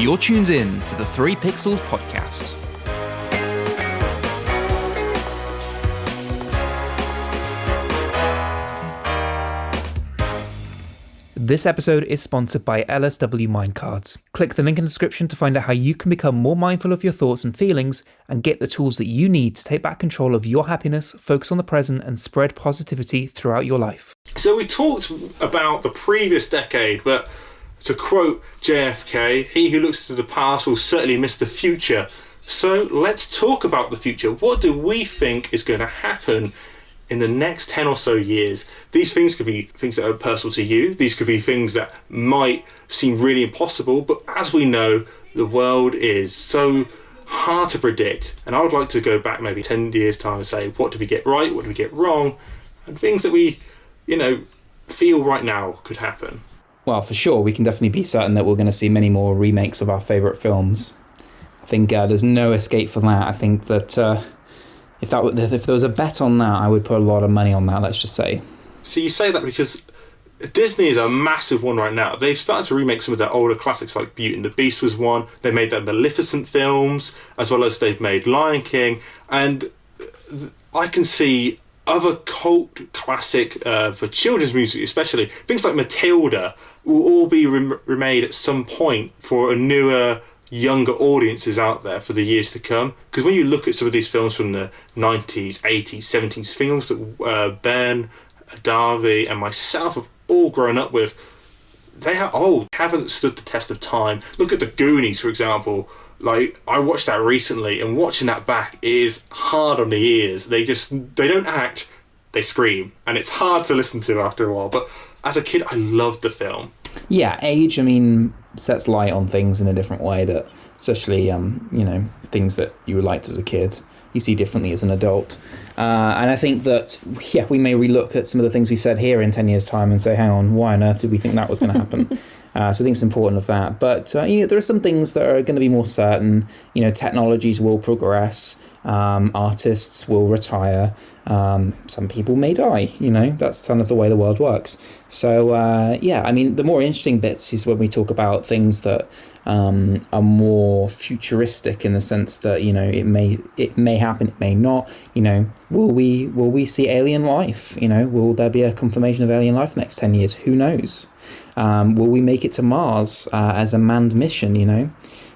You're tuned in to the 3 Pixels podcast. This episode is sponsored by LSW Mindcards. Click the link in the description to find out how you can become more mindful of your thoughts and feelings and get the tools that you need to take back control of your happiness, focus on the present, and spread positivity throughout your life. So we talked about the previous decade, but to quote JFK, he who looks to the past will certainly miss the future. So let's talk about the future. What do we think is going to happen in the next 10 or so years? These things could be things that are personal to you. These could be things that might seem really impossible. But as we know, the world is so hard to predict. And I would like to go back maybe 10 years' time and say, what did we get right? What did we get wrong? And things that we, feel right now could happen. Well, for sure, we can definitely be certain that we're going to see many more remakes of our favourite films. I think there's no escape from that. I think that if there was a bet on that, I would put a lot of money on that, let's just say. So you say that because Disney is a massive one right now. They've started to remake some of their older classics, like Beauty and the Beast was one. They made the Maleficent films, as well as they've made Lion King. And I can see other cult classic for children's music especially, things like Matilda will all be remade at some point for a newer, younger audiences out there for the years to come. Because when you look at some of these films from the 90s, 80s, 70s, films that Ben, Darby and myself have all grown up with, they are old, haven't stood the test of time. Look at the Goonies, for example. Like, I watched that recently, and watching that back is hard on the ears. They don't act, they scream. And it's hard to listen to after a while. But as a kid, I loved the film. Yeah, age, sets light on things in a different way that, especially, things that you liked as a kid, you see differently as an adult. And I think that, we may relook at some of the things we said here in 10 years' time and say, hang on, why on earth did we think that was going to happen? So I think it's important of that. But, there are some things that are going to be more certain. Technologies will progress. Artists will retire. Some people may die. That's kind of the way the world works. So, the more interesting bits is when we talk about things that are more futuristic in the sense that, it may happen, it may not. Will we see alien life? Will there be a confirmation of alien life next 10 years? Who knows? Will we make it to Mars as a manned mission?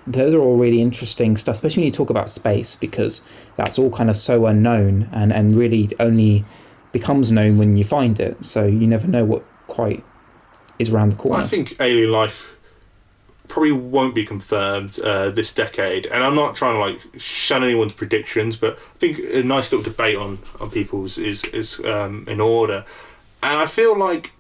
Those are all really interesting stuff, especially when you talk about space, because that's all kind of so unknown and really only becomes known when you find it. So you never know what quite is around the corner. I think alien life probably won't be confirmed this decade, and I'm not trying to shun anyone's predictions, but I think a nice little debate on people's is in order. And I feel like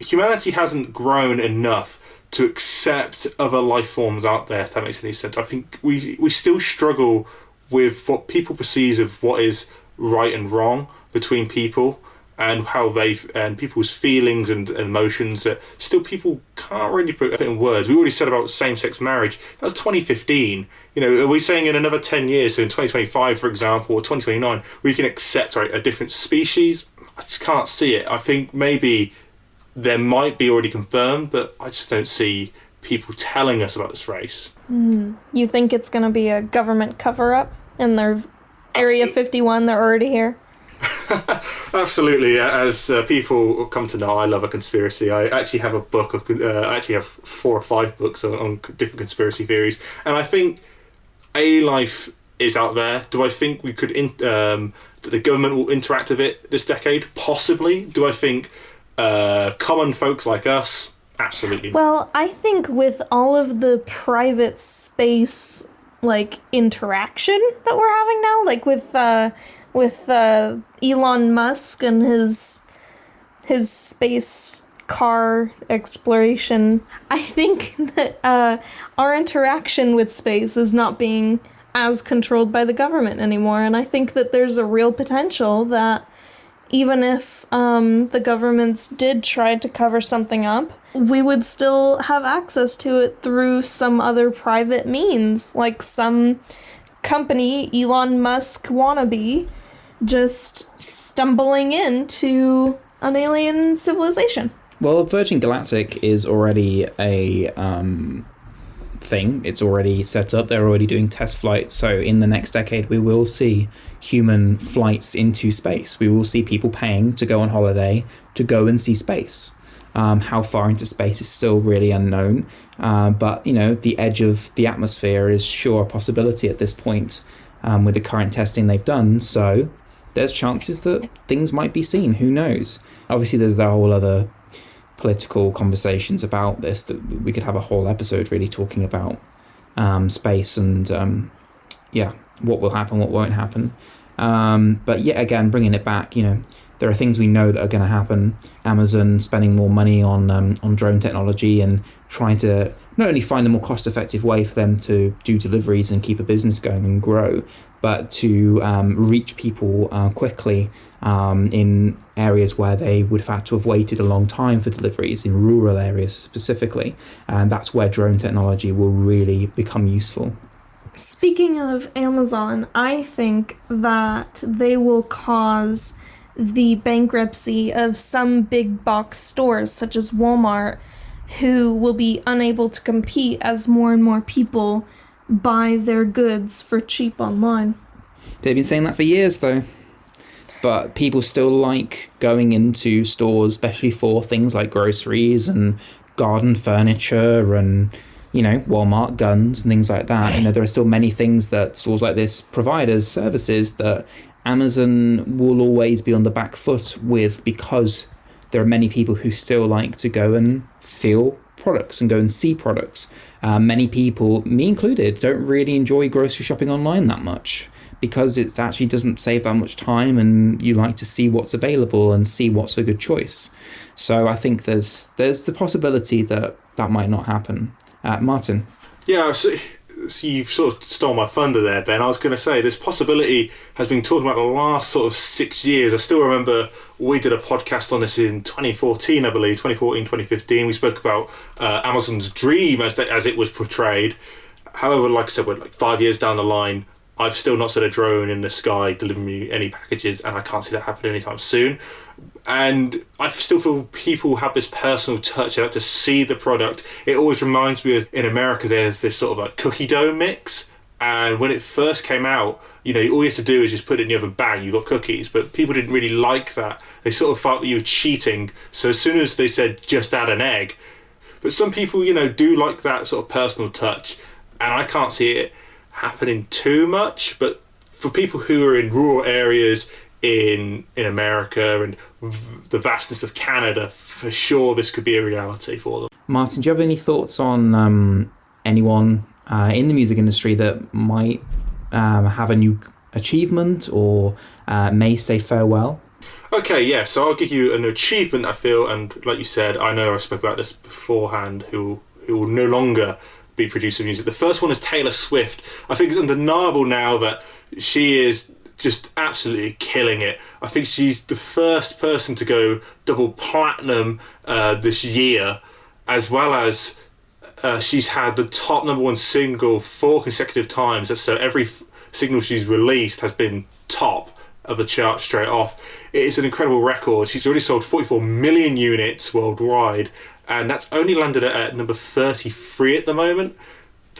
humanity hasn't grown enough to accept other life forms out there, if that makes any sense. I think we still struggle with what people perceive of what is right and wrong between people, and how and people's feelings and emotions that still people can't really put in words. We already said about same-sex marriage. That was 2015. Are we saying in another 10 years, so in 2025, for example, or 2029, we can accept a different species? I just can't see it. I think maybe there might be already confirmed, but I just don't see people telling us about this race. You think it's going to be a government cover-up in their Area 51? They're already here? Absolutely. As people come to know, I love a conspiracy. I actually have a book of, I actually have 4 or 5 books on different conspiracy theories, and I think alien life is out there. Do I think we could that the government will interact with it this decade? Possibly. Do I think common folks like us? Absolutely. Well, I think with all of the private space interaction that we're having now, with Elon Musk and his space car exploration, I think that our interaction with space is not being as controlled by the government anymore, and I think that there's a real potential that even if the governments did try to cover something up, we would still have access to it through some other private means, like some company, Elon Musk wannabe, just stumbling into an alien civilization. Well, Virgin Galactic is already a thing. It's already set up. They're already doing test flights. So in the next decade, we will see human flights into space. We will see people paying to go on holiday to go and see space. How far into space is still really unknown. But, the edge of the atmosphere is sure a possibility at this point with the current testing they've done. So there's chances that things might be seen. Who knows? Obviously, there's that whole other political conversations about this that we could have a whole episode really talking about space and what will happen, what won't happen. But yet again, bringing it back, there are things we know that are going to happen. Amazon spending more money on drone technology and trying to not only find a more cost-effective way for them to do deliveries and keep a business going and grow, but to reach people quickly in areas where they would have had to have waited a long time for deliveries, in rural areas specifically. And that's where drone technology will really become useful. Speaking of Amazon, I think that they will cause the bankruptcy of some big box stores such as Walmart, who will be unable to compete as more and more people buy their goods for cheap online. They've been saying that for years though. But people still like going into stores, especially for things like groceries and garden furniture and, Walmart guns and things like that. There are still many things that stores like this provide as services that Amazon will always be on the back foot with, because there are many people who still like to go and feel products and go and see products. Many people, me included, don't really enjoy grocery shopping online that much, because it actually doesn't save that much time and you like to see what's available and see what's a good choice. So I think there's the possibility that might not happen. Martin? Yeah, so you've sort of stole my thunder there, Ben. I was going to say this possibility has been talked about the last sort of 6 years. I still remember we did a podcast on this in 2014, I believe, 2015. We spoke about Amazon's dream as it was portrayed. However, like I said, we're like 5 years down the line. I've still not seen a drone in the sky delivering me any packages, and I can't see that happening anytime soon. And I still feel people have this personal touch. They like to see the product. It always reminds me of, in America, there's this sort of like cookie dough mix. And when it first came out, all you have to do is just put it in the oven, bang, you got cookies. But people didn't really like that. They sort of felt that you were cheating. So as soon as they said, just add an egg. But some people, do like that sort of personal touch. And I can't see it happening too much. But for people who are in rural areas in America and the vastness of Canada, for sure this could be a reality for them. Martin, do you have any thoughts on anyone in the music industry that might have a new achievement or may say farewell? Okay, yeah, so I'll give you an achievement, I feel, and like you said, I know I spoke about this beforehand, who will no longer be producing music. The first one is Taylor Swift. I think it's undeniable now that she is just absolutely killing it. I think she's the first person to go double platinum this year, as well as she's had the top #1 single 4 consecutive times. So every single she's released has been top of the chart straight off. It is an incredible record. She's already sold 44 million units worldwide, and that's only landed at number 33 at the moment.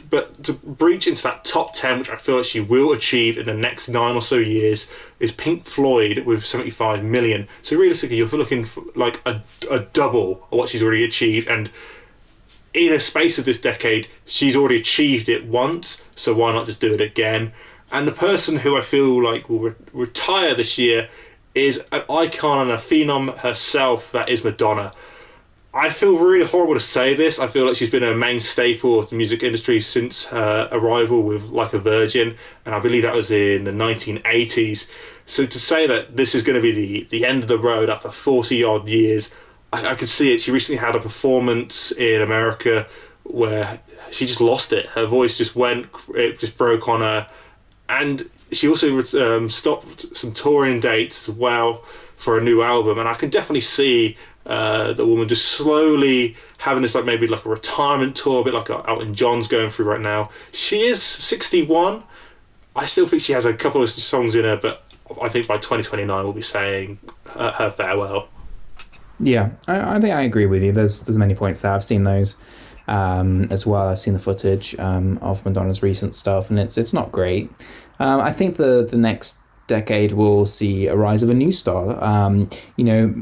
But to breach into that top 10, which I feel like she will achieve in the next 9 or so years, is Pink Floyd with 75 million. So realistically, you're looking for like a double of what she's already achieved. And in a space of this decade, she's already achieved it once, so why not just do it again? And the person who I feel like will retire this year is an icon and a phenom herself, that is Madonna. I feel really horrible to say this. I feel like she's been a main staple of the music industry since her arrival with Like a Virgin, and I believe that was in the 1980s. So to say that this is going to be the end of the road after 40-odd years, I could see it. She recently had a performance in America where she just lost it. Her voice just it just broke on her. And she also stopped some touring dates as well for a new album. And I can definitely see the woman just slowly having this maybe a retirement tour, a bit like Elton John's going through right now. She is 61. I still think she has a couple of songs in her, but I think by 2029 we'll be saying her farewell. Yeah, I think I agree with you. There's many points there. I've seen those. as well. I've seen the footage of Madonna's recent stuff, and it's not great. I think the next decade will see a rise of a new star.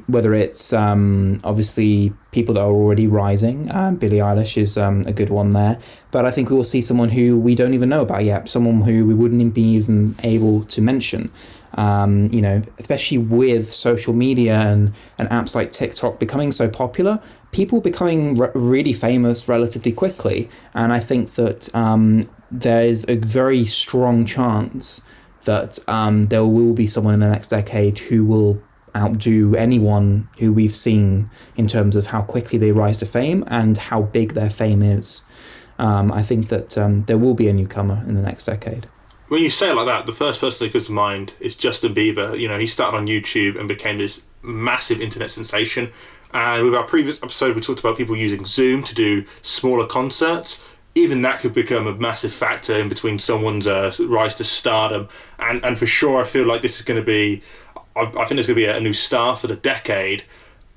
Whether it's obviously people that are already rising. Billie Eilish is a good one there, but I think we will see someone who we don't even know about yet, someone who we wouldn't be even able to mention. Especially with social media and apps like TikTok becoming so popular, people becoming really famous relatively quickly. And I think that there is a very strong chance that there will be someone in the next decade who will outdo anyone who we've seen in terms of how quickly they rise to fame and how big their fame is. I think that there will be a newcomer in the next decade. When you say it like that, the first person that comes to mind is Justin Bieber. He started on YouTube and became this massive internet sensation. And with our previous episode, we talked about people using Zoom to do smaller concerts. Even that could become a massive factor in between someone's rise to stardom. And for sure, I feel like this is going to be... I think there's going to be a new star for the decade.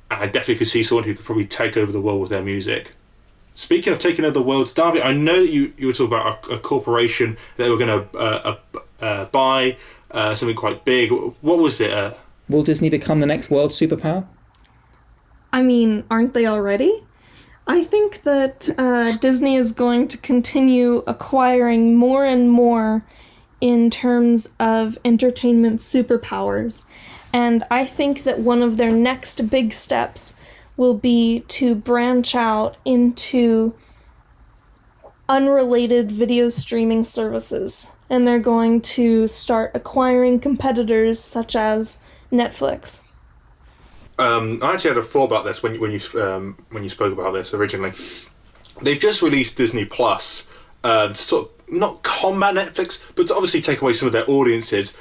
And I definitely could see someone who could probably take over the world with their music. Speaking of taking over the world, Darby, I know that you were talking about a corporation that were going to buy something quite big. What was it? Will Disney become the next world superpower? I mean, aren't they already? I think that Disney is going to continue acquiring more and more in terms of entertainment superpowers. And I think that one of their next big steps will be to branch out into unrelated video streaming services. And they're going to start acquiring competitors such as Netflix. I actually had a thought about this when you spoke about this originally. They've just released Disney Plus to sort of not combat Netflix, but to obviously take away some of their audiences.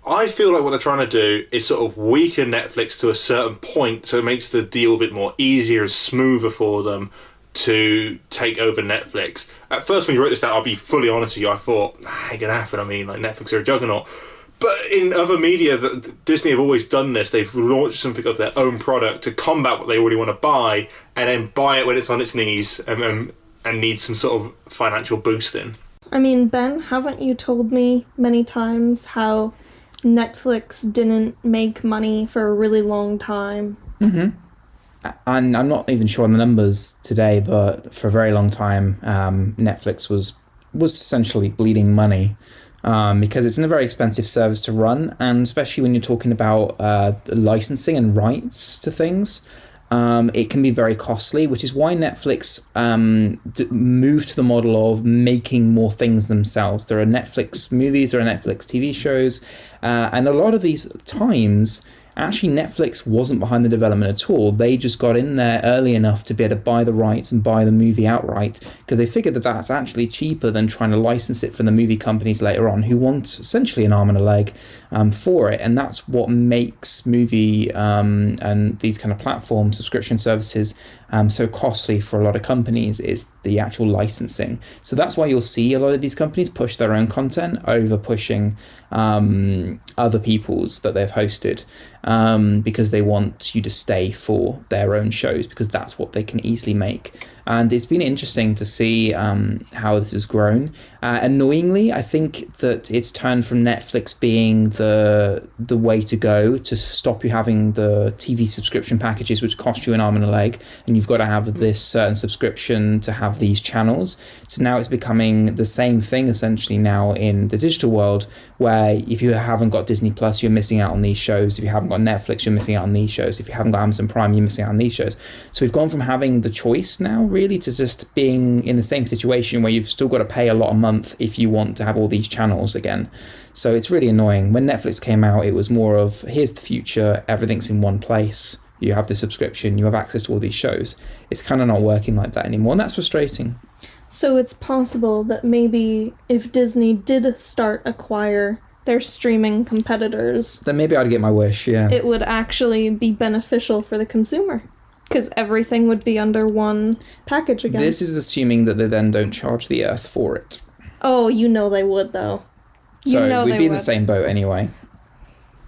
I feel like what they're trying to do is sort of weaken Netflix to a certain point, so it makes the deal a bit more easier and smoother for them to take over Netflix. At first, when you wrote this down, I'll be fully honest with you, I thought, ain't gonna happen. I mean, like, Netflix are a juggernaut. But in other media, Disney have always done this. They've launched something of their own product to combat what they already want to buy, and then buy it when it's on its knees and needs some sort of financial boosting. I mean, Ben, haven't you told me many times how Netflix didn't make money for a really long time? Mm-hmm. And I'm not even sure on the numbers today, but for a very long time, Netflix was essentially bleeding money. Because it's a very expensive service to run, and especially when you're talking about licensing and rights to things, it can be very costly, which is why Netflix moved to the model of making more things themselves. There are Netflix movies, there are Netflix TV shows, and a lot of these times, actually Netflix wasn't behind the development at all. They just got in there early enough to be able to buy the rights and buy the movie outright, because they figured that that's actually cheaper than trying to license it for the movie companies later on, who want essentially an arm and a leg for it. And that's what makes movie and these kind of platform subscription services so costly for a lot of companies, is the actual licensing. So that's why you'll see a lot of these companies push their own content over pushing other people's that they've hosted, because they want you to stay for their own shows, because that's what they can easily make. And it's been interesting to see how this has grown. Annoyingly, I think that it's turned from Netflix being the way to go, to stop you having the TV subscription packages which cost you an arm and a leg, and you've got to have this certain subscription to have these channels. So now it's becoming the same thing essentially now in the digital world, where if you haven't got Disney Plus, you're missing out on these shows. If you haven't got Netflix, you're missing out on these shows. If you haven't got Amazon Prime, you're missing out on these shows. So we've gone from having the choice now really to just being in the same situation where you've still got to pay a lot a month if you want to have all these channels again. So it's really annoying. When Netflix came out, it was more of, here's the future, everything's in one place. You have the subscription, you have access to all these shows. It's kind of not working like that anymore, and that's frustrating. So it's possible that maybe if Disney did start acquire their streaming competitors, then maybe I'd get my wish, yeah. It would actually be beneficial for the consumer, because everything would be under one package again. This is assuming that they then don't charge the Earth for it. Oh, you know they would, though. So we'd be in the same boat anyway.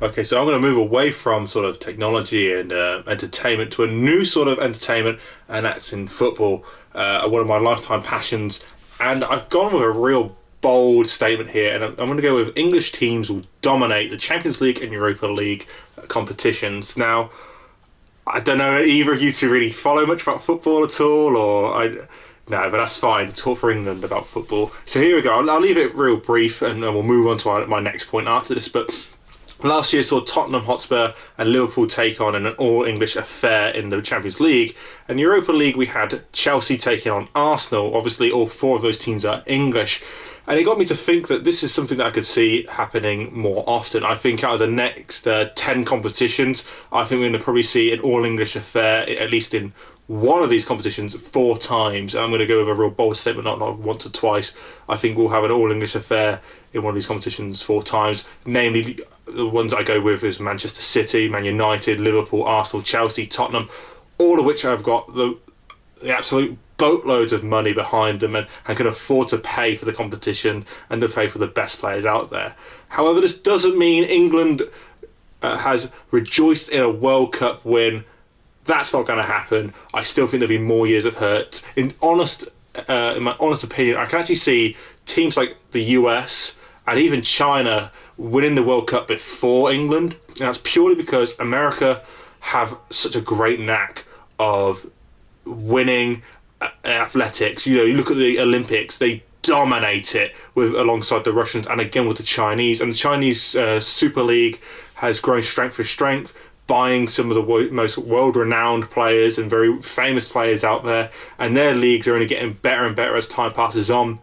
Okay, so I'm going to move away from sort of technology and entertainment to a new sort of entertainment, and that's in football, one of my lifetime passions. And I've gone with a real bold statement here, and I'm going to go with English teams will dominate the Champions League and Europa League competitions. Now, I don't know either of you two really follow much about football at all, no, but that's fine. Talk for England about football. So here we go. I'll leave it real brief, and we'll move on to my next point after this. But last year saw Tottenham Hotspur and Liverpool take on an all-English affair in the Champions League. And Europa League, we had Chelsea taking on Arsenal. Obviously, all four of those teams are English. And it got me to think that this is something that I could see happening more often. I think out of the next 10 competitions, I think we're going to probably see an all-English affair, at least in one of these competitions, 4 times. And I'm going to go with a real bold statement, not once or twice. I think we'll have an all-English affair in one of these competitions 4 times. Namely, the ones I go with is Manchester City, Man United, Liverpool, Arsenal, Chelsea, Tottenham, all of which have got the absolute boatloads of money behind them and can afford to pay for the competition and to pay for the best players out there. However, this doesn't mean England has rejoiced in a World Cup win. That's not going to happen. I still think there'll be more years of hurt. In my honest opinion, I can actually see teams like the US and even China winning the World Cup before England. And that's purely because America have such a great knack of winning athletics. You look at the Olympics, they dominate it alongside the Russians and again with the Chinese. And the Chinese Super League has grown strength for strength, buying some of the most world-renowned players and very famous players out there, and their leagues are only getting better and better as time passes on.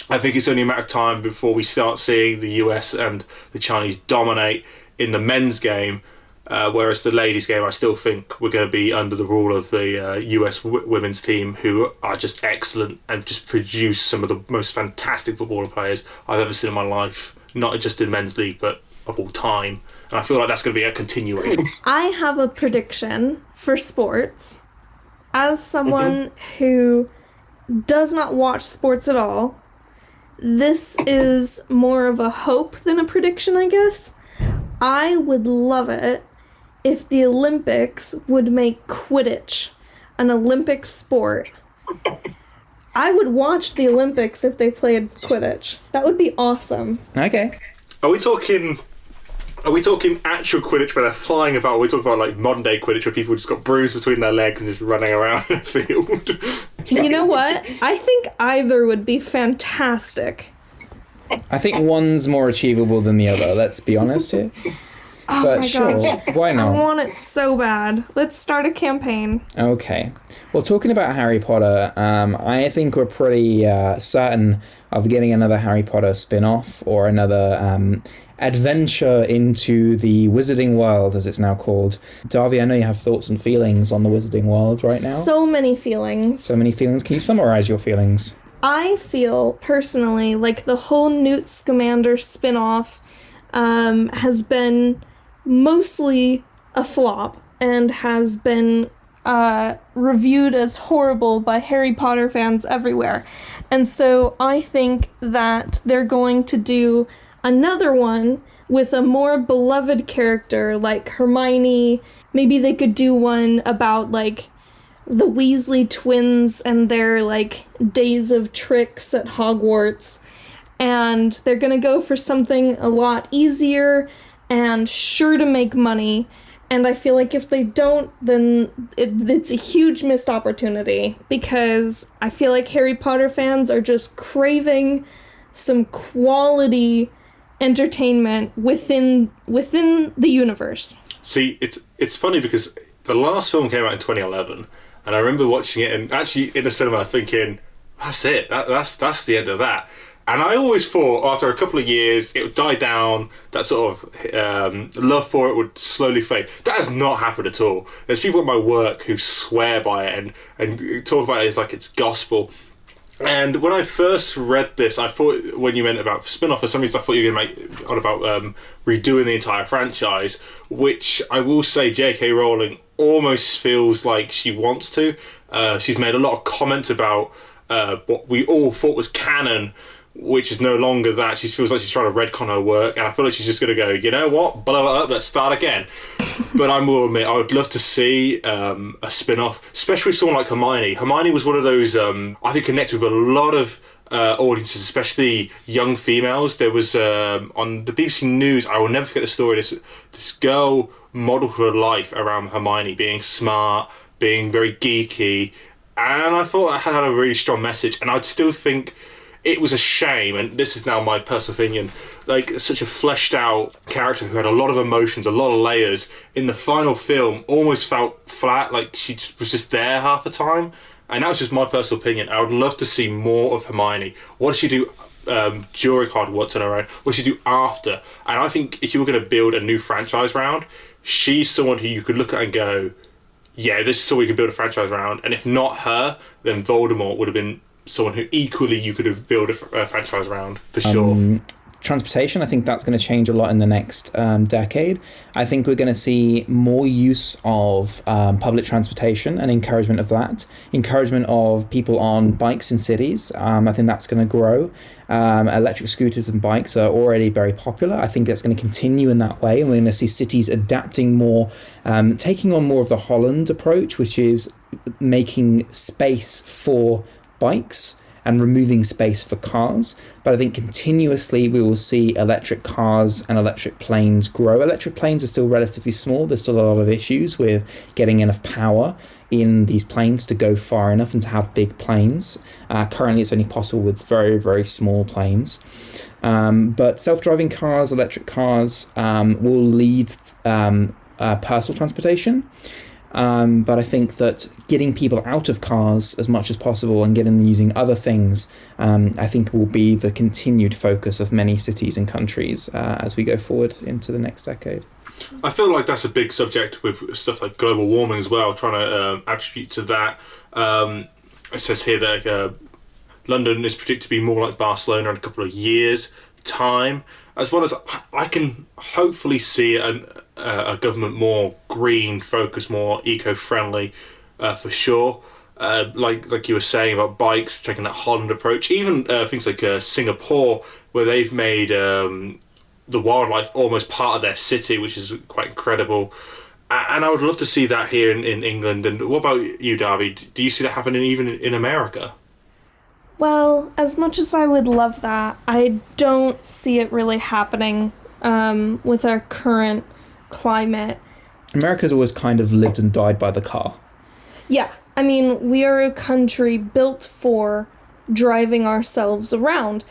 I think it's only a matter of time before we start seeing the US and the Chinese dominate in the men's game, whereas the ladies' game, I still think we're going to be under the rule of the US women's team, who are just excellent and just produce some of the most fantastic footballer players I've ever seen in my life, not just in men's league, but of all time. And I feel like that's going to be a continuation. I have a prediction for sports. As someone who does not watch sports at all, this is more of a hope than a prediction, I guess. I would love it if the Olympics would make Quidditch an Olympic sport. I would watch the Olympics if they played Quidditch. That would be awesome. Okay. Are we talking actual Quidditch where they're flying about? Or are we talking about like modern day Quidditch where people just got bruised between their legs and just running around in the field? You know what? I think either would be fantastic. I think one's more achievable than the other, let's be honest here. Oh But my sure, God. why I not? want it so bad. Let's start a campaign. Okay. Well, talking about Harry Potter, I think we're pretty certain of getting another Harry Potter spin-off or another adventure into the Wizarding World, as it's now called. Darby, I know you have thoughts and feelings on the Wizarding World right now. So many feelings. So many feelings. Can you summarize your feelings? I feel, personally, like the whole Newt Scamander spin-off has been mostly a flop and has been reviewed as horrible by Harry Potter fans everywhere. And so I think that they're going to do another one with a more beloved character like Hermione. Maybe they could do one about like the Weasley twins and their like days of tricks at Hogwarts. And they're gonna go for something a lot easier and sure to make money. And I feel like if they don't, then it's a huge missed opportunity, because I feel like Harry Potter fans are just craving some quality entertainment within the universe. See, it's funny because the last film came out in 2011, and I remember watching it and actually in the cinema thinking, that's it, that's the end of that. And I always thought after a couple of years it would die down, that sort of love for it would slowly fade. That has not happened at all. There's people at my work who swear by it and talk about it as like it's gospel. And when I first read this, I thought when you meant about spin-off, for some reason I thought you were going to make on about redoing the entire franchise, which I will say J.K. Rowling almost feels like she wants to. She's made a lot of comments about what we all thought was canon which is no longer that. She feels like she's trying to retcon her work, and I feel like she's just going to go, you know what, blow it up, let's start again. But I will admit, I would love to see a spin-off, especially someone like Hermione. Hermione was one of those, I think, connected with a lot of audiences, especially young females. There was, on the BBC News, I will never forget the story, this girl modelled her life around Hermione, being smart, being very geeky, and I thought that had a really strong message, and I'd still think it was a shame, and this is now my personal opinion, like such a fleshed out character who had a lot of emotions, a lot of layers, in the final film almost felt flat, like she was just there half the time. And that was just my personal opinion. I would love to see more of Hermione. What does she do during Hogwarts on her own? What does she do after? And I think if you were going to build a new franchise round, she's someone who you could look at and go, yeah, this is someone we could build a franchise around. And if not her, then Voldemort would have been someone who equally you could have built a franchise around, for sure. Transportation, I think that's going to change a lot in the next decade. I think we're going to see more use of public transportation and encouragement of that. Encouragement of people on bikes in cities. I think that's going to grow. Electric scooters and bikes are already very popular. I think that's going to continue in that way. And we're going to see cities adapting more, taking on more of the Holland approach, which is making space for bikes and removing space for cars. But I think continuously we will see electric cars and electric planes grow. Electric planes are still relatively small. There's still a lot of issues with getting enough power in these planes to go far enough and to have big planes. Currently it's only possible with very, very small planes. But self-driving cars, electric cars will lead personal transportation. But I think that getting people out of cars as much as possible and getting them using other things, I think will be the continued focus of many cities and countries as we go forward into the next decade. I feel like that's a big subject with stuff like global warming as well, trying to attribute to that. It says here that London is predicted to be more like Barcelona in a couple of years' time, as well as I can hopefully see a government more green focused, more eco-friendly, for sure. Like you were saying about bikes, taking that Holland approach, even things like Singapore, where they've made the wildlife almost part of their city, which is quite incredible. And I would love to see that here in England. And what about you, Darby? Do you see that happening even in America? Well, as much as I would love that, I don't see it really happening with our current climate. America's always kind of lived and died by the car. Yeah, I mean, we are a country built for driving ourselves around,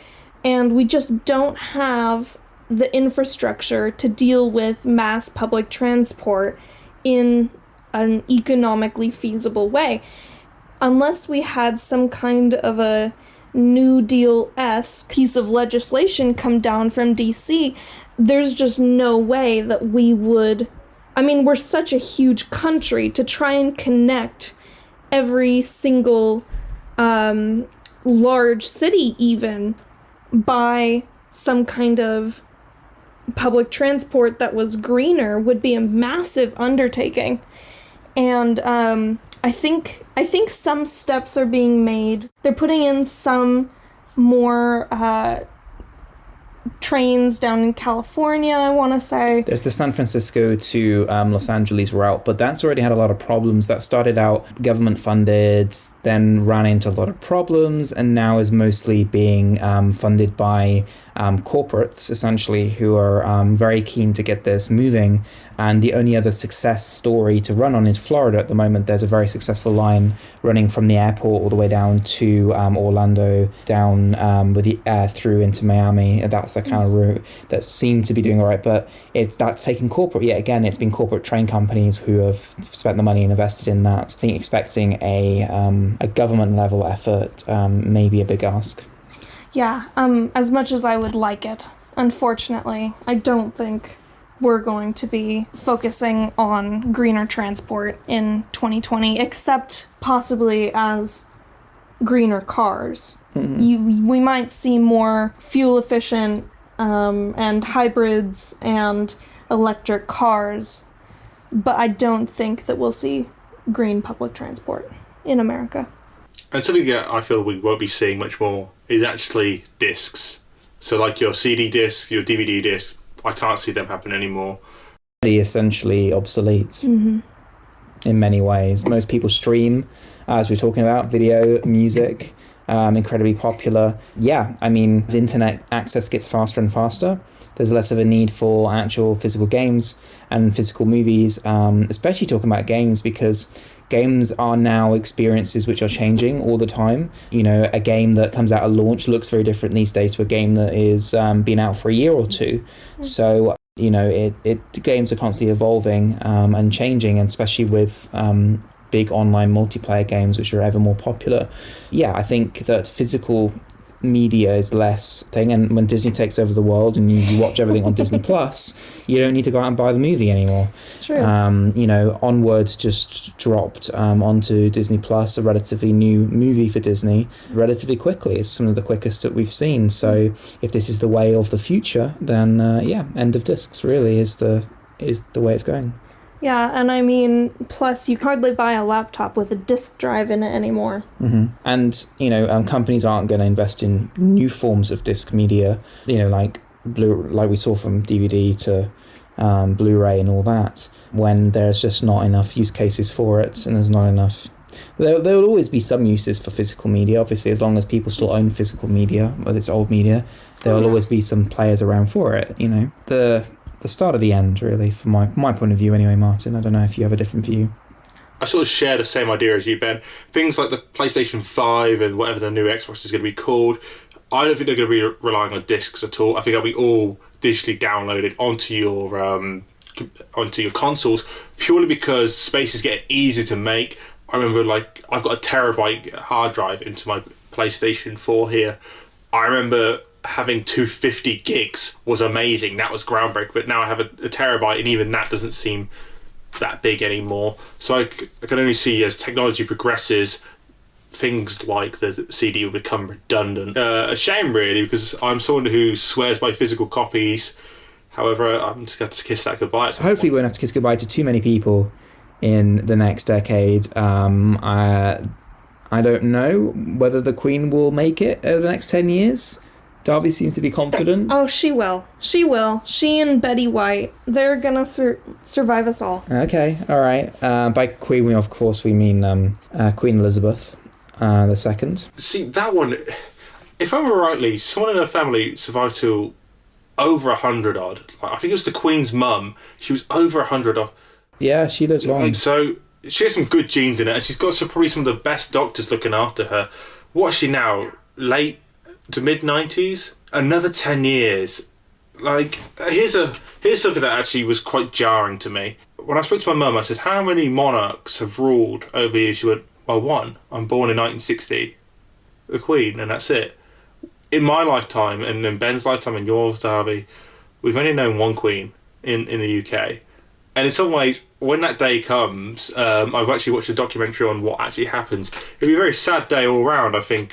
and we just don't have the infrastructure to deal with mass public transport in an economically feasible way. Unless we had some kind of a New Deal-esque piece of legislation come down from DC, there's just no way that we would... I mean, we're such a huge country to try and connect every single large city even by some kind of public transport that was greener would be a massive undertaking. And I think some steps are being made. They're putting in some more trains down in California, I want to say. There's the San Francisco to Los Angeles route, but that's already had a lot of problems. That started out government funded, then ran into a lot of problems, and now is mostly being funded by corporates, essentially, who are very keen to get this moving. And the only other success story to run on is Florida at the moment. There's a very successful line running from the airport all the way down to Orlando, down with the through into Miami. That's the kind of route that seemed to be doing all right. But that's taken corporate. Yet again, it's been corporate train companies who have spent the money and invested in that. I think expecting a government level effort may be a big ask. Yeah, as much as I would like it, unfortunately, I don't think we're going to be focusing on greener transport in 2020, except possibly as greener cars. Mm-hmm. We might see more fuel-efficient and hybrids and electric cars, but I don't think that we'll see green public transport in America. And something that I feel we won't be seeing much more is actually discs. So like your CD disc, your DVD disc, I can't see them happen anymore. Essentially obsolete in many ways. Most people stream, as we're talking about, video, music, incredibly popular. Yeah, I mean, as internet access gets faster and faster, there's less of a need for actual physical games and physical movies, especially talking about games, because games are now experiences which are changing all the time. You know, a game that comes out at launch looks very different these days to a game that is been out for a year or two. So, you know, games are constantly evolving and changing, and especially with big online multiplayer games which are ever more popular. Yeah, I think that physical media is less thing, and when Disney takes over the world and you watch everything on Disney Plus, you don't need to go out and buy the movie anymore. It's true. You know, Onwards just dropped onto Disney Plus, a relatively new movie for Disney, relatively quickly. It's some of the quickest that we've seen. So if this is the way of the future, then end of discs really is the way it's going. Yeah, and I mean, plus you hardly buy a laptop with a disk drive in it anymore. And, you know, companies aren't going to invest in new forms of disc media, you know, like we saw from DVD to Blu-ray and all that, when there's just not enough use cases for it, and there's not enough. There will always be some uses for physical media, obviously, as long as people still own physical media, whether it's old media, there will always be some players around for it, you know. The start of the end, really, from my point of view anyway, Martin. I don't know if you have a different view. I sort of share the same idea as you, Ben. Things like the PlayStation 5 and whatever the new Xbox is going to be called, I don't think they're going to be relying on discs at all. I think they'll be all digitally downloaded onto your consoles, purely because space is getting easier to make. I remember, like, I've got a terabyte hard drive into my PlayStation 4 here. I remember having 250 gigs was amazing. That was groundbreaking. But now I have a terabyte, and even that doesn't seem that big anymore. So I can only see, as technology progresses, things like the CD will become redundant. A shame, really, because I'm someone who swears by physical copies. However, I'm just going to kiss that goodbye. Hopefully we won't have to kiss goodbye to too many people in the next decade. I don't know whether the Queen will make it over the next 10 years. Darby seems to be confident. Oh, she will. She will. She and Betty White, they're gonna survive us all. Okay, all right. By Queen, we of course we mean Queen Elizabeth II. See, that one, if I remember rightly, someone in her family survived till over 100 odd. I think it was the Queen's mum. She was over 100 odd. Yeah, she lived long. So she has some good genes in her, and she's got probably some of the best doctors looking after her. What is she now? Late to mid-90s? Another 10 years. Like, here's something that actually was quite jarring to me. When I spoke to my mum, I said, how many monarchs have ruled over you? She went, well, one. I'm born in 1960. The Queen, and that's it. In my lifetime, and in Ben's lifetime, and yours, Darby, we've only known one Queen in the UK. And in some ways, when that day comes, I've actually watched a documentary on what actually happens. It'll be a very sad day all round, I think,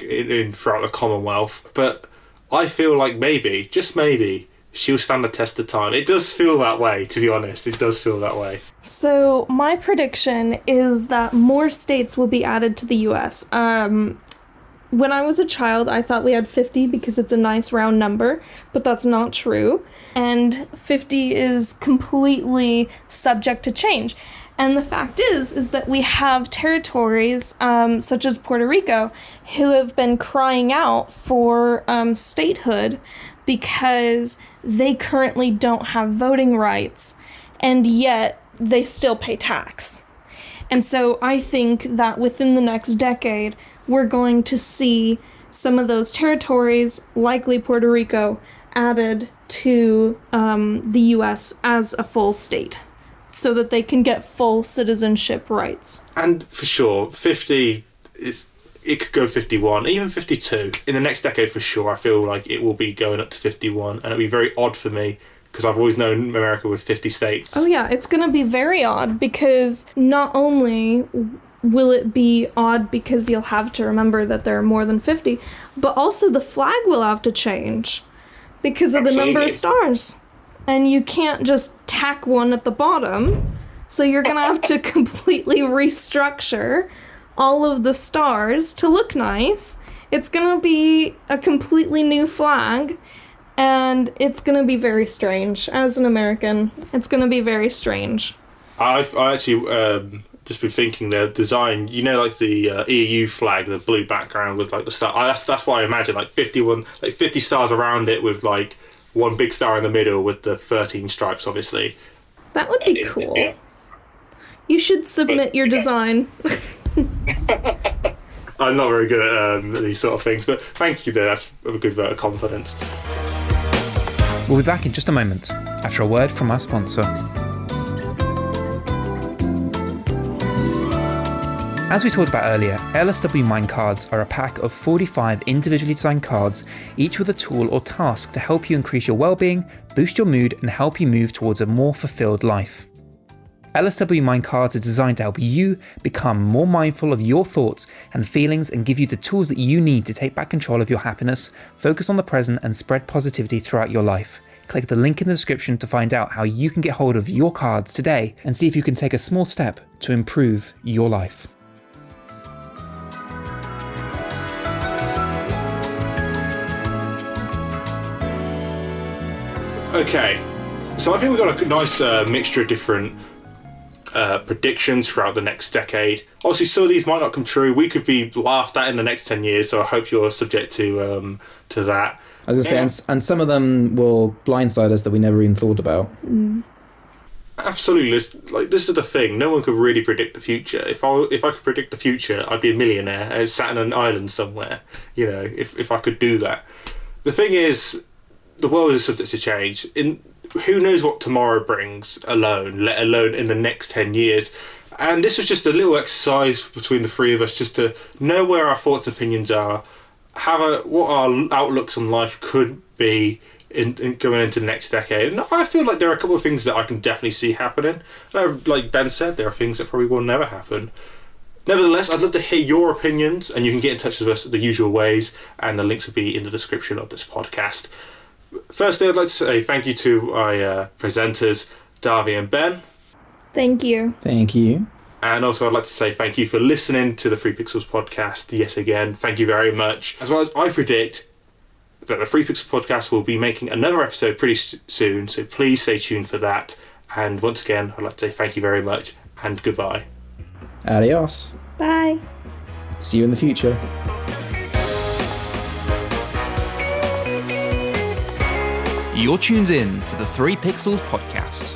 throughout the Commonwealth. But I feel like maybe, just maybe, she'll stand the test of time. It does feel that way, to be honest. It does feel that way. So my prediction is that more states will be added to the US. When I was a child, I thought we had 50 because it's a nice round number, but that's not true. And 50 is completely subject to change. And the fact is that we have territories, such as Puerto Rico, who have been crying out for statehood because they currently don't have voting rights, and yet they still pay tax. And so I think that within the next decade, we're going to see some of those territories, likely Puerto Rico, added to the U.S. as a full state, so that they can get full citizenship rights. And for sure, 50 it could go 51, even 52. In the next decade, for sure, I feel like it will be going up to 51, and it'll be very odd for me, because I've always known America with 50 states. Oh yeah, it's going to be very odd, because not only will it be odd because you'll have to remember that there are more than 50, but also the flag will have to change because of the number of stars. And you can't just tack one at the bottom, so you're going to have to completely restructure all of the stars to look nice. It's gonna be a completely new flag, and it's gonna be very strange. As an American, it's gonna be very strange. I actually just been thinking the design, like the EU flag, the blue background with like the star. That's what I imagine, like 50 stars around it with like one big star in the middle with the 13 stripes, obviously. That would be cool. Yeah. You should submit your design. I'm not very good at these sort of things, but thank you there. That's a good vote of confidence. We'll be back in just a moment after a word from our sponsor. As we talked about earlier, LSW Mind cards are a pack of 45 individually designed cards, each with a tool or task to help you increase your well-being, boost your mood, and help you move towards a more fulfilled life. LSW Mind cards are designed to help you become more mindful of your thoughts and feelings and give you the tools that you need to take back control of your happiness, focus on the present, and spread positivity throughout your life. Click the link in the description to find out how you can get hold of your cards today and see if you can take a small step to improve your life. Okay, so I think we've got a nice mixture of different predictions throughout the next decade. Obviously, some of these might not come true. We could be laughed at in the next 10 years, so I hope you're subject to that. I was going to say, and some of them will blindside us that we never even thought about. Absolutely. This is the thing. No one could really predict the future. If I could predict the future, I'd be a millionaire and sat on an island somewhere. If I could do that. The thing is, the world is subject to change. Who knows what tomorrow brings alone, let alone in the next 10 years. And this was just a little exercise between the three of us just to know where our thoughts and opinions are, what our outlooks on life could be in going into the next decade. And I feel like there are a couple of things that I can definitely see happening. Like Ben said, there are things that probably will never happen. Nevertheless, I'd love to hear your opinions, and you can get in touch with us the usual ways, and the links will be in the description of this podcast. Firstly, I'd like to say thank you to my presenters, Davi and Ben. Thank you. Thank you. And also I'd like to say thank you for listening to the 3 Pixels podcast yet again. Thank you very much. As well as I predict that the 3 Pixels podcast will be making another episode pretty soon, so please stay tuned for that. And once again, I'd like to say thank you very much, and goodbye. Adios. Bye. See you in the future. You're tuned in to the 3 Pixels podcast.